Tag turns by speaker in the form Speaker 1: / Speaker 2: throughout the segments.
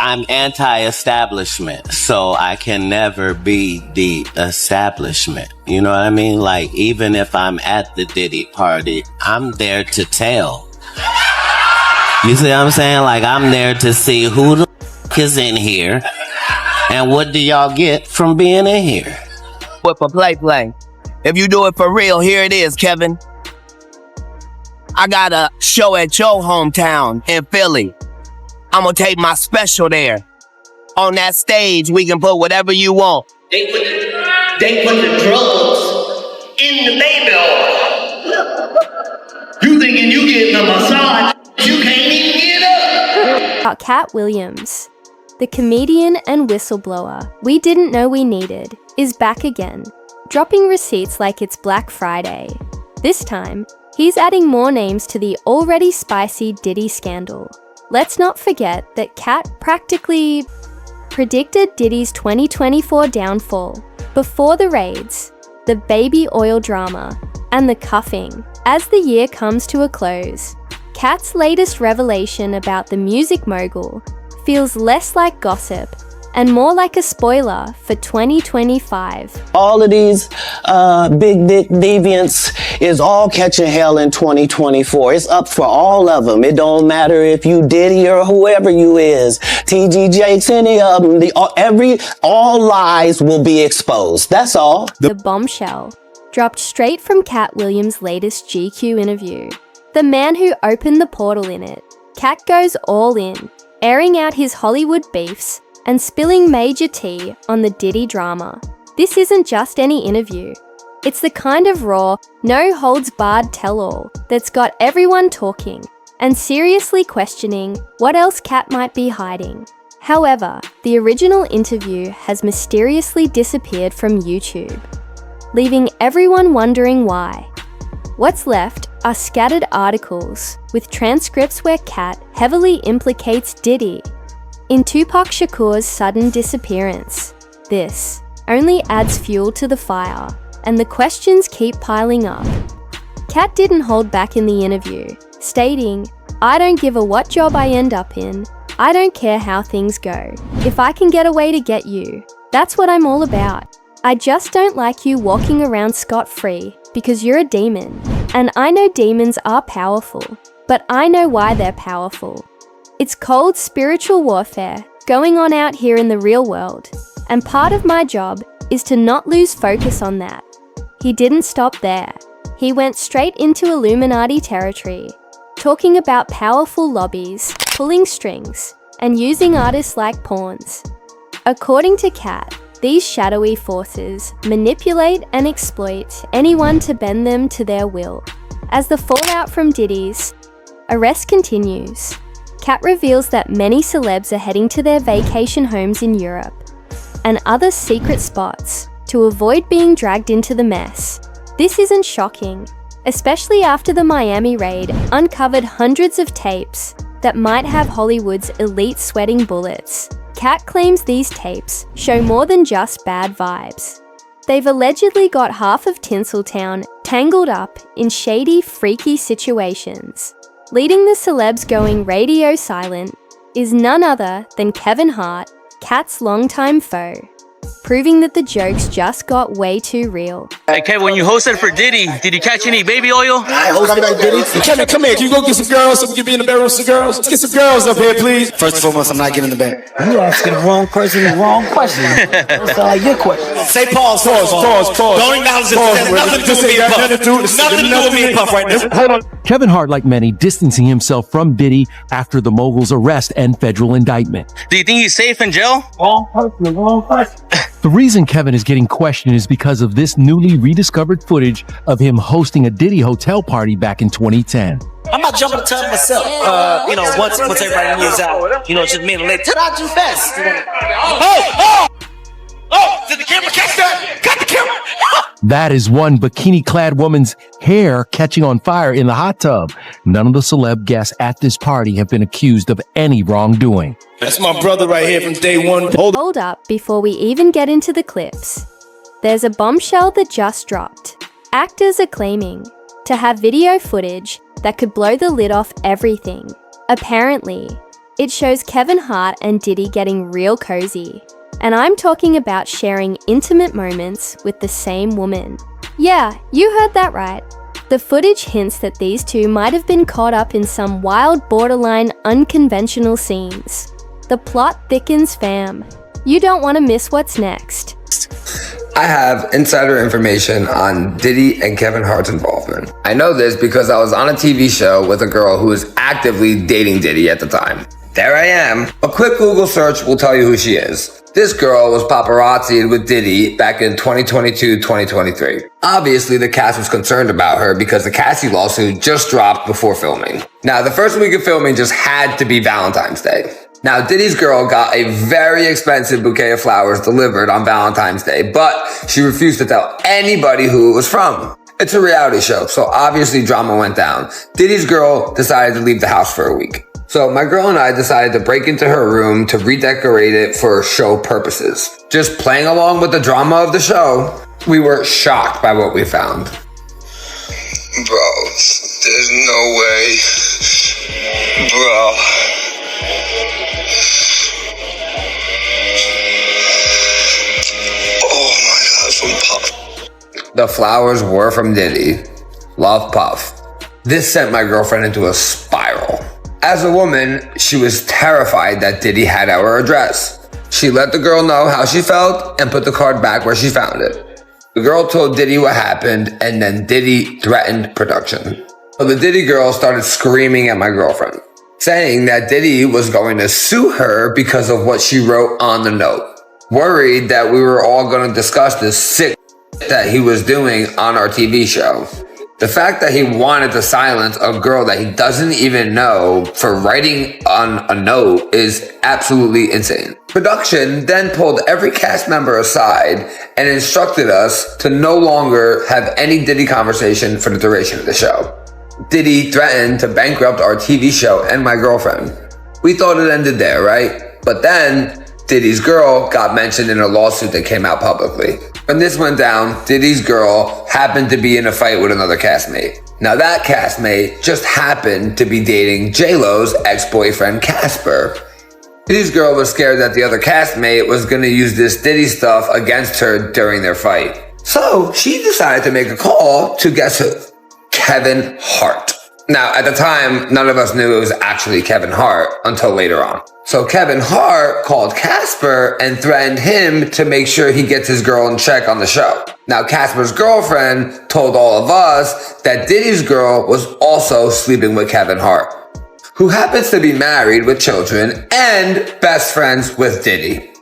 Speaker 1: I'm anti-establishment, so I can never be the establishment. You know what I mean? Like, even if I'm at the Diddy party, I'm there to tell. You see what I'm saying? Like, I'm there to see who the is in here and what do y'all get from being in here.
Speaker 2: What for play. If you do it for real, here it is, Kevin. I got a show at your hometown in Philly. I'm gonna take my special there. On that stage, we can put whatever you want.
Speaker 3: They put the drugs in the baby oil. You thinking you getting a massage, you can't even get up.
Speaker 4: Katt Williams, the comedian and whistleblower we didn't know we needed, is back again, dropping receipts like it's Black Friday. This time, he's adding more names to the already spicy Diddy scandal. Let's not forget that Katt practically predicted Diddy's 2024 downfall before the raids, the baby oil drama, and the cuffing. As the year comes to a close, Katt's latest revelation about the music mogul feels less like gossip and more like a spoiler for 2025.
Speaker 1: All of these big dick deviants is all catching hell in 2024. It's up for all of them. It don't matter if you Diddy or whoever you is. TG Jakes, any of them. All lies will be exposed. That's all.
Speaker 4: The bombshell dropped straight from Katt Williams' latest GQ interview. The man who opened the portal in it. Katt goes all in, airing out his Hollywood beefs and spilling major tea on the Diddy drama. This isn't just any interview. It's the kind of raw, no-holds-barred tell-all that's got everyone talking and seriously questioning what else Katt might be hiding. However, the original interview has mysteriously disappeared from YouTube, leaving everyone wondering why. What's left are scattered articles with transcripts where Katt heavily implicates Diddy in Tupac Shakur's sudden disappearance. This only adds fuel to the fire, and the questions keep piling up. Katt didn't hold back in the interview, stating, "I don't give a what job I end up in. I don't care how things go. If I can get a way to get you, that's what I'm all about. I just don't like you walking around scot-free because you're a demon. And I know demons are powerful, but I know why they're powerful. It's cold spiritual warfare going on out here in the real world, and part of my job is to not lose focus on that." He didn't stop there. He went straight into Illuminati territory, talking about powerful lobbies, pulling strings, and using artists like pawns. According to Katt, these shadowy forces manipulate and exploit anyone to bend them to their will. As the fallout from Diddy's arrest continues, Katt reveals that many celebs are heading to their vacation homes in Europe and other secret spots to avoid being dragged into the mess. This isn't shocking, especially after the Miami raid uncovered hundreds of tapes that might have Hollywood's elite sweating bullets. Katt claims these tapes show more than just bad vibes. They've allegedly got half of Tinseltown tangled up in shady, freaky situations. Leading the celebs going radio silent is none other than Kevin Hart, Katt's longtime foe, proving that the jokes just got way too real.
Speaker 5: Hey, Kevin, when you hosted for Diddy, did you catch any baby oil?
Speaker 6: I hosted like Diddy. Kevin, come here. Can you go get some girls so we can be in the bedroom with some girls? Let's get some girls up here, please. First and foremost, I'm not getting in the bed.
Speaker 7: You asking the wrong person the wrong question. That sound like your question.
Speaker 6: Say pause. Don't acknowledge it. Nothing to do with me and Puff. Nothing to do with me and Puff right now. Hold on.
Speaker 8: Kevin Hart, like many, distancing himself from Diddy after the mogul's arrest and federal indictment.
Speaker 5: Do you think he's safe in jail?
Speaker 7: Wrong person.
Speaker 8: The reason Kevin is getting questioned is because of this newly rediscovered footage of him hosting a Diddy hotel party back in 2010.
Speaker 7: I'm not jumping the tub myself. Once everybody moves out, just me and the lady. Ta-da, do best.
Speaker 6: Oh, did the camera catch that? Cut the camera.
Speaker 8: That is one bikini-clad woman's hair catching on fire in the hot tub. None of the celeb guests at this party have been accused of any wrongdoing.
Speaker 6: That's my brother right here from day one.
Speaker 4: Hold up before we even get into the clips. There's a bombshell that just dropped. Actors are claiming to have video footage that could blow the lid off everything. Apparently, It shows Kevin Hart and Diddy getting real cozy. And I'm talking about sharing intimate moments with the same woman. Yeah, you heard that right. The footage hints that these two might have been caught up in some wild, borderline, unconventional scenes. The plot thickens, fam. You don't want to miss what's next.
Speaker 9: I have insider information on Diddy and Kevin Hart's involvement. I know this because I was on a TV show with a girl who was actively dating Diddy at the time. There I am. A quick Google search will tell you who she is. This girl was paparazzi'd with Diddy back in 2022-2023. Obviously, the cast was concerned about her because the Cassie lawsuit just dropped before filming. Now, the first week of filming just had to be Valentine's Day. Now, Diddy's girl got a very expensive bouquet of flowers delivered on Valentine's Day, but she refused to tell anybody who it was from. It's a reality show, so obviously drama went down. Diddy's girl decided to leave the house for a week. So my girl and I decided to break into her room to redecorate it for show purposes. Just playing along with the drama of the show, we were shocked by what we found.
Speaker 10: Bro, there's no way. Bro. Oh my God, from Puff.
Speaker 9: The flowers were from Diddy. Love, Puff. This sent my girlfriend into a spiral. As a woman, she was terrified that Diddy had our address. She let the girl know how she felt and put the card back where she found it. The girl told Diddy what happened, and then Diddy threatened production. So the Diddy girl started screaming at my girlfriend, saying that Diddy was going to sue her because of what she wrote on the note. Worried that we were all going to discuss this sick that he was doing on our TV show. The fact that he wanted to silence a girl that he doesn't even know for writing on a note is absolutely insane. Production then pulled every cast member aside and instructed us to no longer have any Diddy conversation for the duration of the show. Diddy threatened to bankrupt our TV show and my girlfriend. We thought it ended there, right? But then Diddy's girl got mentioned in a lawsuit that came out publicly. When this went down, Diddy's girl happened to be in a fight with another castmate. Now that castmate just happened to be dating J-Lo's ex-boyfriend Casper. Diddy's girl was scared that the other castmate was gonna use this Diddy stuff against her during their fight. So she decided to make a call to, guess who? Kevin Hart. Now, at the time, none of us knew it was actually Kevin Hart until later on. So Kevin Hart called Casper and threatened him to make sure he gets his girl in check on the show. Now, Casper's girlfriend told all of us that Diddy's girl was also sleeping with Kevin Hart, who happens to be married with children and best friends with Diddy.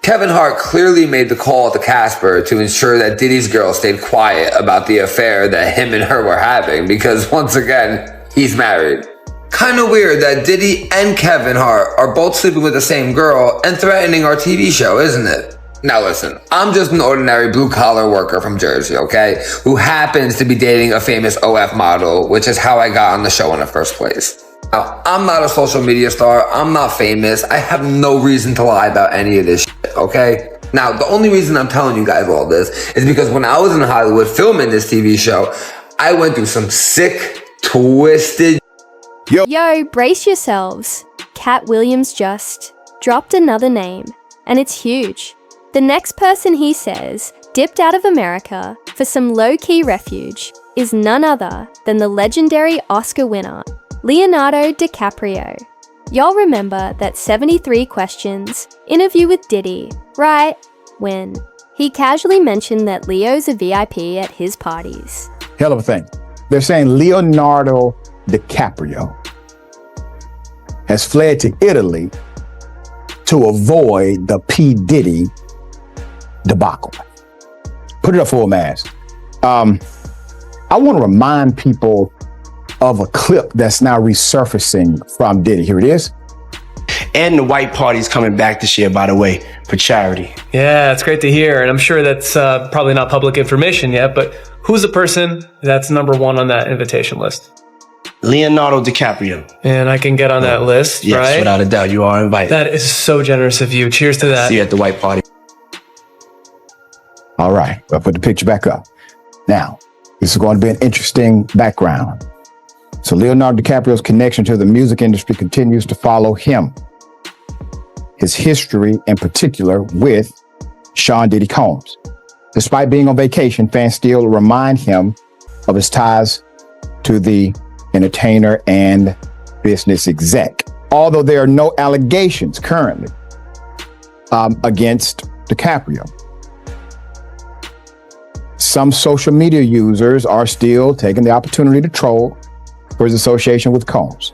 Speaker 9: Kevin Hart clearly made the call to Casper to ensure that Diddy's girl stayed quiet about the affair that him and her were having because, once again, he's married. Kinda weird that Diddy and Kevin Hart are both sleeping with the same girl and threatening our TV show, isn't it? Now listen, I'm just an ordinary blue-collar worker from Jersey, okay? Who happens to be dating a famous OF model, which is how I got on the show in the first place. Now, I'm not a social media star, I'm not famous, I have no reason to lie about any of this shit, okay? Now, the only reason I'm telling you guys all this is because when I was in Hollywood filming this TV show, I went through some sick, twisted...
Speaker 4: Yo, brace yourselves. Katt Williams just dropped another name, and it's huge. The next person he says dipped out of America for some low-key refuge is none other than the legendary Oscar winner, Leonardo DiCaprio. Y'all remember that 73 Questions interview with Diddy, right? When he casually mentioned that Leo's a VIP at his parties.
Speaker 11: Hell of a thing. They're saying Leonardo DiCaprio has fled to Italy to avoid the P. Diddy debacle. Put it up for a mass. I want to remind people of a clip that's now resurfacing from Diddy. Here it is.
Speaker 12: And the white party's coming back this year, by the way, for charity.
Speaker 13: Yeah, it's great to hear. And I'm sure that's probably not public information yet, but who's the person that's number one on that invitation list?
Speaker 12: Leonardo DiCaprio.
Speaker 13: And I can get on that list,
Speaker 12: yes,
Speaker 13: right?
Speaker 12: Yes, without a doubt. You are invited.
Speaker 13: That is so generous of you. Cheers to that.
Speaker 12: See you at the white party.
Speaker 11: All right, I'll put the picture back up. Now, this is going to be an interesting background. So Leonardo DiCaprio's connection to the music industry continues to follow him. His history, in particular, with Sean Diddy Combs. Despite being on vacation, fans still remind him of his ties to the entertainer and business exec. Although there are no allegations currently against DiCaprio. Some social media users are still taking the opportunity to troll for his association with Combs.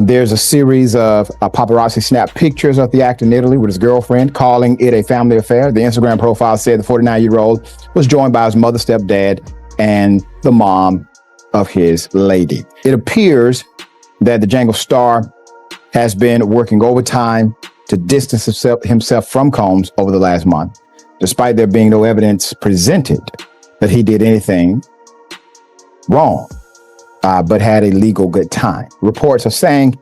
Speaker 11: There's a series of paparazzi snap pictures of the actor in Italy with his girlfriend, calling it a family affair. The Instagram profile said the 49-year-old was joined by his mother, stepdad, and the mom of his lady. It appears that the Django star has been working overtime to distance himself from Combs over the last month, despite there being no evidence presented that he did anything wrong, but had a legal good time. Reports are saying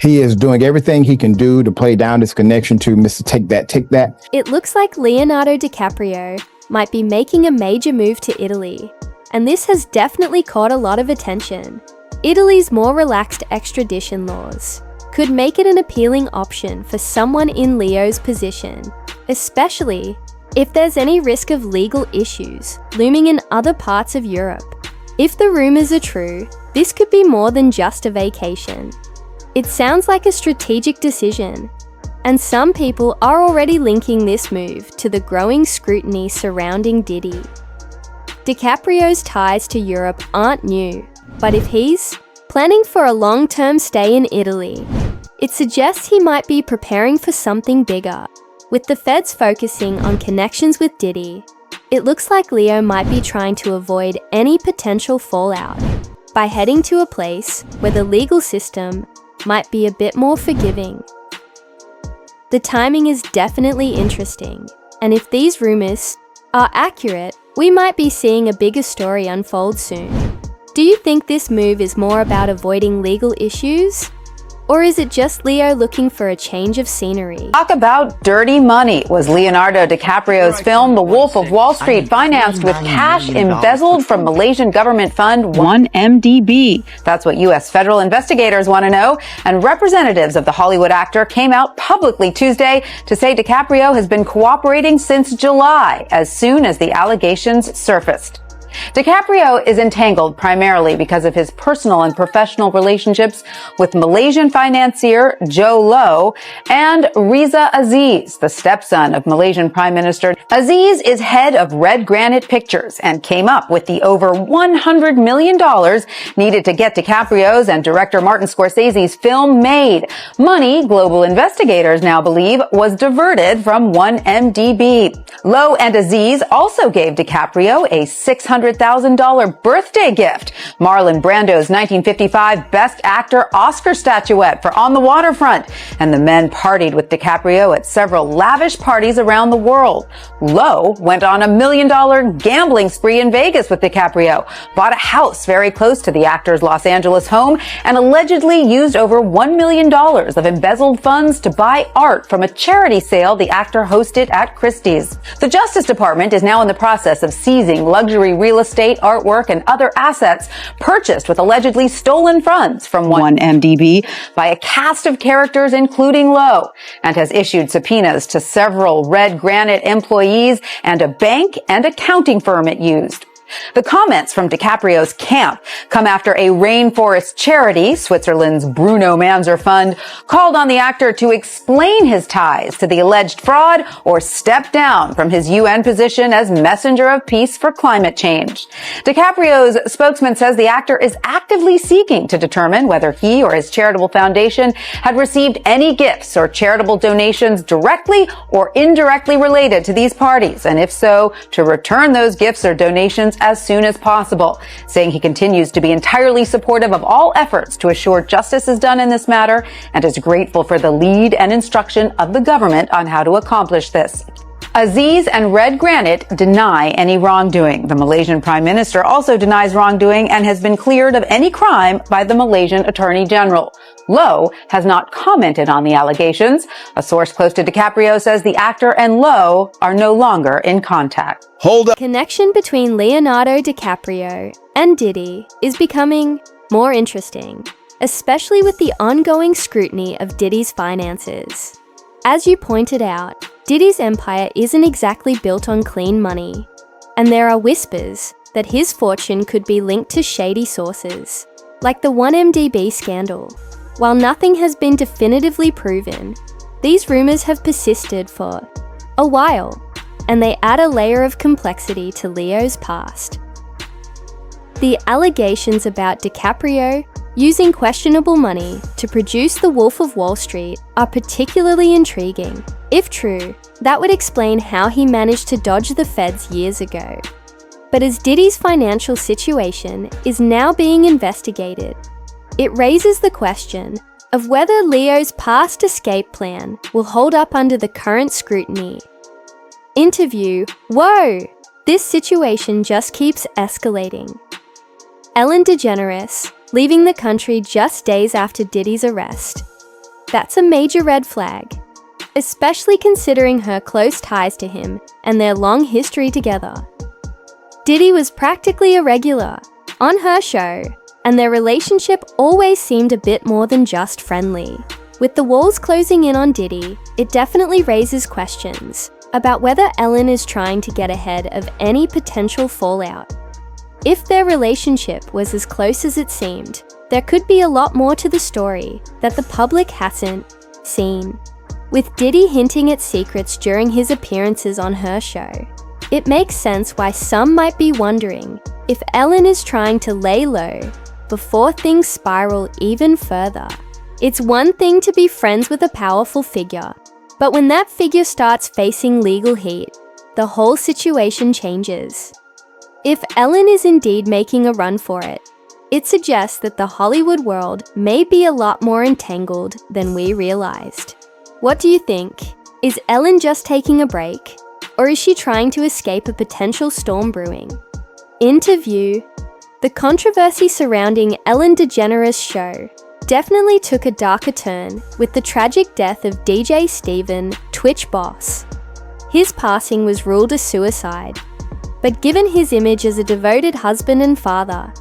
Speaker 11: he is doing everything he can do to play down his connection to Mr. Take That, Take That.
Speaker 4: It looks like Leonardo DiCaprio might be making a major move to Italy, and this has definitely caught a lot of attention. Italy's more relaxed extradition laws could make it an appealing option for someone in Leo's position, especially if there's any risk of legal issues looming in other parts of Europe. If the rumors are true, this could be more than just a vacation. It sounds like a strategic decision, and some people are already linking this move to the growing scrutiny surrounding Diddy. DiCaprio's ties to Europe aren't new, but if he's planning for a long-term stay in Italy, it suggests he might be preparing for something bigger. With the feds focusing on connections with Diddy, it looks like Leo might be trying to avoid any potential fallout by heading to a place where the legal system might be a bit more forgiving. The timing is definitely interesting, and if these rumors are accurate, we might be seeing a bigger story unfold soon. Do you think this move is more about avoiding legal issues? Or is it just Leo looking for a change of scenery?
Speaker 14: Talk about dirty money. Was Leonardo DiCaprio's film The Wolf of Wall Street financed with cash embezzled from Malaysian government fund 1MDB? That's what U.S. federal investigators want to know. And representatives of the Hollywood actor came out publicly Tuesday to say DiCaprio has been cooperating since July, as soon as the allegations surfaced. DiCaprio is entangled primarily because of his personal and professional relationships with Malaysian financier Joe Low and Riza Aziz, the stepson of Malaysian Prime Minister. Aziz is head of Red Granite Pictures and came up with the over $100 million needed to get DiCaprio's and director Martin Scorsese's film made. Money, global investigators now believe, was diverted from 1MDB. Low and Aziz also gave DiCaprio a $600,000 birthday gift, Marlon Brando's 1955 Best Actor Oscar statuette for On the Waterfront, and the men partied with DiCaprio at several lavish parties around the world. Low went on $1 million gambling spree in Vegas with DiCaprio, bought a house very close to the actor's Los Angeles home, and allegedly used over $1 million of embezzled funds to buy art from a charity sale the actor hosted at Christie's. The Justice Department is now in the process of seizing luxury real estate, artwork, and other assets purchased with allegedly stolen funds from 1MDB by a cast of characters including Low, and has issued subpoenas to several Red Granite employees and a bank and accounting firm it used. The comments from DiCaprio's camp come after a rainforest charity, Switzerland's Bruno Manzer Fund, called on the actor to explain his ties to the alleged fraud or step down from his UN position as messenger of peace for climate change. DiCaprio's spokesman says the actor is actively seeking to determine whether he or his charitable foundation had received any gifts or charitable donations directly or indirectly related to these parties, and if so, to return those gifts or donations as soon as possible, saying he continues to be entirely supportive of all efforts to assure justice is done in this matter and is grateful for the lead and instruction of the government on how to accomplish this. Aziz and Red Granite deny any wrongdoing. The Malaysian Prime Minister also denies wrongdoing and has been cleared of any crime by the Malaysian Attorney General. Low has not commented on the allegations. A source close to DiCaprio says the actor and Low are no longer in contact.
Speaker 4: Hold up. Connection between Leonardo DiCaprio and Diddy is becoming more interesting, especially with the ongoing scrutiny of Diddy's finances. As you pointed out, Diddy's empire isn't exactly built on clean money, and there are whispers that his fortune could be linked to shady sources, like the 1MDB scandal. While nothing has been definitively proven, these rumors have persisted for a while, and they add a layer of complexity to Leo's past. The allegations about DiCaprio using questionable money to produce The Wolf of Wall Street are particularly intriguing. If true, that would explain how he managed to dodge the feds years ago. But as Diddy's financial situation is now being investigated, it raises the question of whether Leo's past escape plan will hold up under the current scrutiny. Interview. Whoa! This situation just keeps escalating. Ellen DeGeneres, leaving the country just days after Diddy's arrest. That's a major red flag, especially considering her close ties to him and their long history together. Diddy was practically a regular on her show, and their relationship always seemed a bit more than just friendly. With the walls closing in on Diddy, it definitely raises questions about whether Ellen is trying to get ahead of any potential fallout. If their relationship was as close as it seemed, there could be a lot more to the story that the public hasn't seen. With Diddy hinting at secrets during his appearances on her show, it makes sense why some might be wondering if Ellen is trying to lay low before things spiral even further. It's one thing to be friends with a powerful figure, but when that figure starts facing legal heat, the whole situation changes. If Ellen is indeed making a run for it, it suggests that the Hollywood world may be a lot more entangled than we realized. What do you think? Is Ellen just taking a break? Or is she trying to escape a potential storm brewing? Interview. The controversy surrounding Ellen DeGeneres' show definitely took a darker turn with the tragic death of DJ Steven, Twitch boss. His passing was ruled a suicide, but given his image as a devoted husband and father,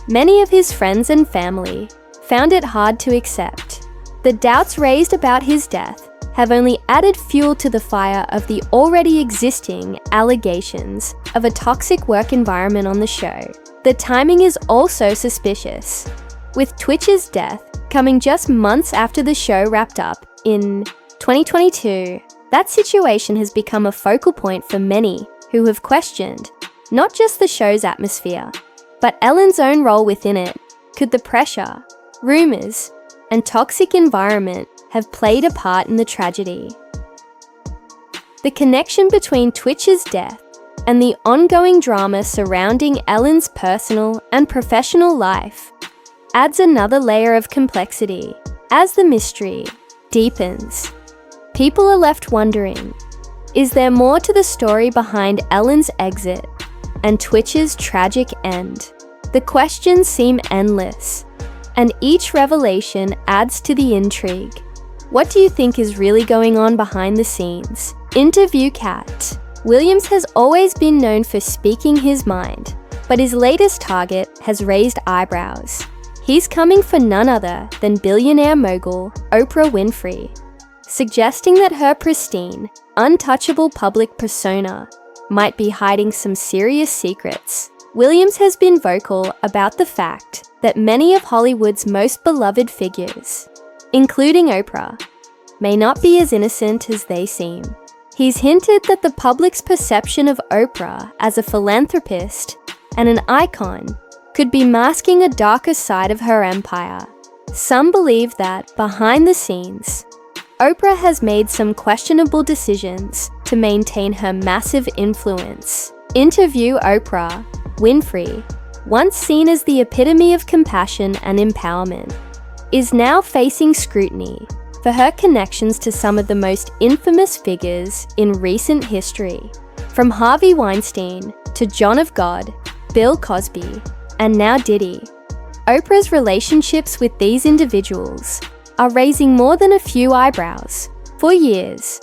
Speaker 4: many of his friends and family found it hard to accept. The doubts raised about his death have only added fuel to the fire of the already existing allegations of a toxic work environment on the show. The timing is also suspicious, with Twitch's death coming just months after the show wrapped up in 2022. That situation has become a focal point for many who have questioned not just the show's atmosphere, but Ellen's own role within it. Could the pressure, rumors, and toxic environment have played a part in the tragedy? The connection between Twitch's death and the ongoing drama surrounding Ellen's personal and professional life adds another layer of complexity. As the mystery deepens, people are left wondering, is there more to the story behind Ellen's exit and Twitch's tragic end? The questions seem endless, and each revelation adds to the intrigue. What do you think is really going on behind the scenes? Interview. Katt Williams has always been known for speaking his mind, but his latest target has raised eyebrows. He's coming for none other than billionaire mogul Oprah Winfrey, suggesting that her pristine, untouchable public persona might be hiding some serious secrets. Williams has been vocal about the fact that many of Hollywood's most beloved figures, including Oprah, may not be as innocent as they seem. He's hinted that the public's perception of Oprah as a philanthropist and an icon could be masking a darker side of her empire. Some believe that, behind the scenes, Oprah has made some questionable decisions to maintain her massive influence. Interview. Oprah Winfrey, once seen as the epitome of compassion and empowerment, is now facing scrutiny for her connections to some of the most infamous figures in recent history, from Harvey Weinstein to John of God, Bill Cosby, and now Diddy. Oprah's relationships with these individuals are raising more than a few eyebrows. For years,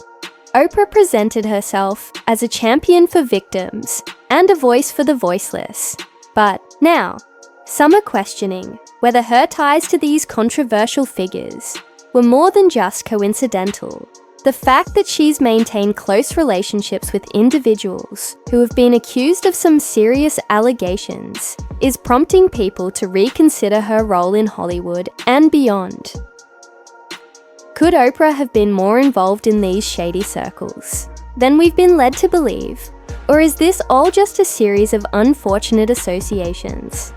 Speaker 4: Oprah presented herself as a champion for victims and a voice for the voiceless. But now, Some are questioning whether her ties to these controversial figures were more than just coincidental. The fact that she's maintained close relationships with individuals who have been accused of some serious allegations is prompting people to reconsider her role in Hollywood and beyond. Could Oprah have been more involved in these shady circles than we've been led to believe? Or is this all just a series of unfortunate associations?